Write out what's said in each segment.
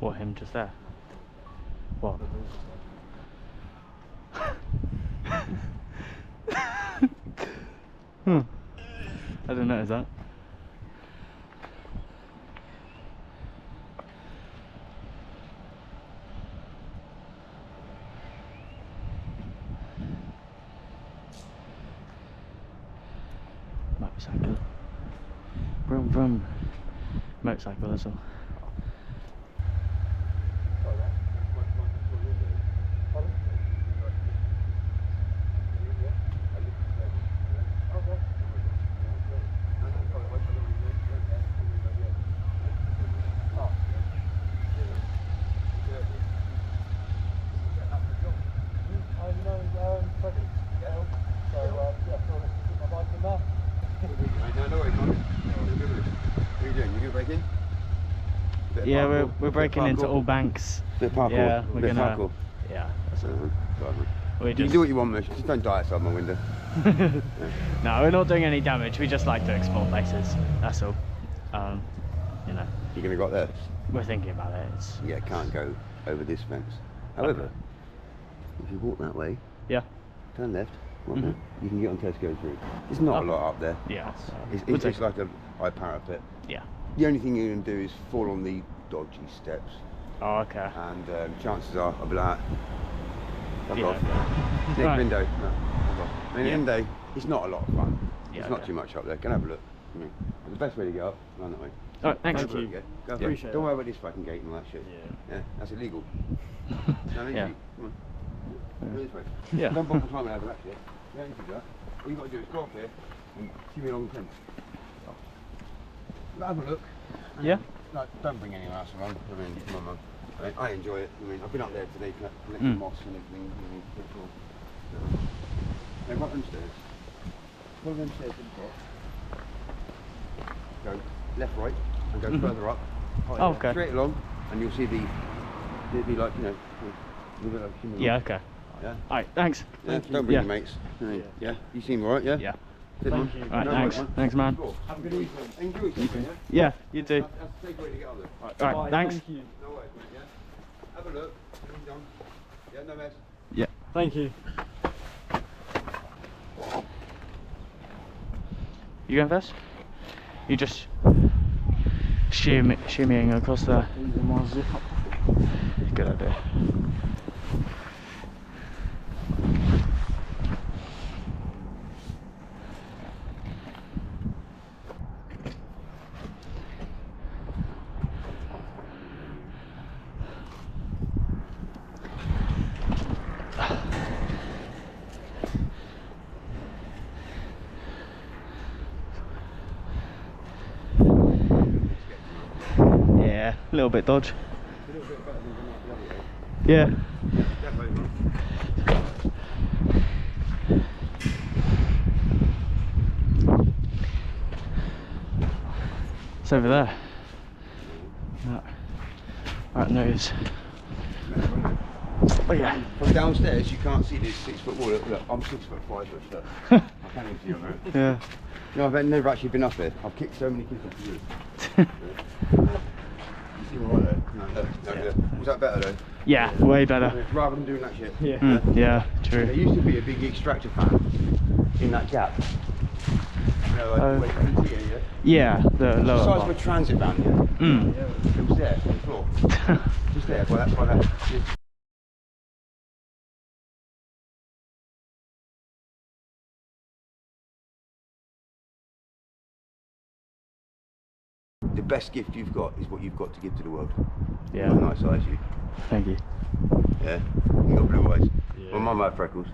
What, him just there? What? I didn't notice that. Motorcycle. Vroom vroom. Motorcycle, that's all. Yeah, we're breaking into all banks. Bit of parkour. Yeah, we're bit gonna. Parkour. Yeah. You can do what you want, mate. Just don't die outside my window. No, we're not doing any damage. We just like to explore places. That's all. You know. You're gonna go up there? We're thinking about it. It's... Yeah, can't go over this fence. However, if you walk that way, yeah, turn left, walk there, you can get on Tesco's route. There's not a lot up there. Yeah. It's like a high parapet. Yeah. The only thing you're going to do is fall on the dodgy steps. Oh, okay. And chances are I'll be like, fuck off. Okay. Next window. No, fuck off. I mean, at the end of the day, it's not a lot of fun. Yeah, it's not too much up there. Go and have a look. I mean, the best way to get up, run that way. Alright, thanks. Thank you. Go Appreciate it. Don't worry about this fucking gate and all that shit. Yeah. That's illegal. No, yeah. Come on. Go this way. Yeah. Don't bother climbing over that shit. You don't need to do that. All you've got to do is go up here and give me a long fence. Have a look. Yeah. Like, don't bring anyone else along. I mean, come on, man. I enjoy it. I mean, I've been up there today collecting moss and everything. Pretty cool. They've got them stairs. Follow them stairs to the top. Go left, right, and go further up. Oh, okay. Straight along, and you'll see the. It'll be like, you know, a little bit like human. Yeah. Okay. Yeah. Alright. Thanks. Yeah. Don't bring your mates. Yeah. You seem alright, yeah? Yeah. Thank you. Alright. Thanks. Thanks, man. Have a good evening. Enjoy something, Yeah. You too. That's a safe way to get on there. Alright. Thanks. Thank you. No worries, mate, yeah? Have a look. Done. Yeah, no mess. Yeah. Thank you. You going first? You just shimmying across there. Good idea. Yeah, a little bit dodge. A little bit better than going the other way. Yeah. Definitely, man. It's over there. No. Right nose. Oh yeah. From downstairs, you can't see this 6 foot wall. Look, I'm 6'5", look. I can't even see on that. Yeah. No, I've never actually been up here. I've kicked so many kids off the roof. You see all right there? No. Was that better though? Yeah, way better. Rather than doing that shit. Yeah. Yeah, There true. used to be a big extractor fan in that gap. You know, like where you can see it, yeah? Yeah, the The lower size of part. a transit van, yeah? Mm. It was there on the floor. Just there, well that's why that. The best gift you've got is what you've got to give to the world. Yeah. You've got nice eyes, you. Thank you. Yeah. You got blue eyes. Yeah. Well, mum had freckles.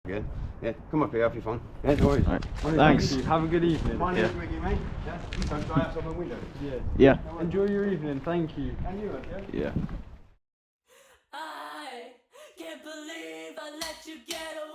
Yeah. Yeah. Come up here, have your fun. Yeah, no worries. Right. Honestly, Thanks. Thank you. Have a good evening. My name's Yeah. Ricky, mate. Yeah. You don't die outside my window. Yeah. Yeah. Enjoy your evening. Thank you. And you, yeah? Yeah. I can't believe I let you get away.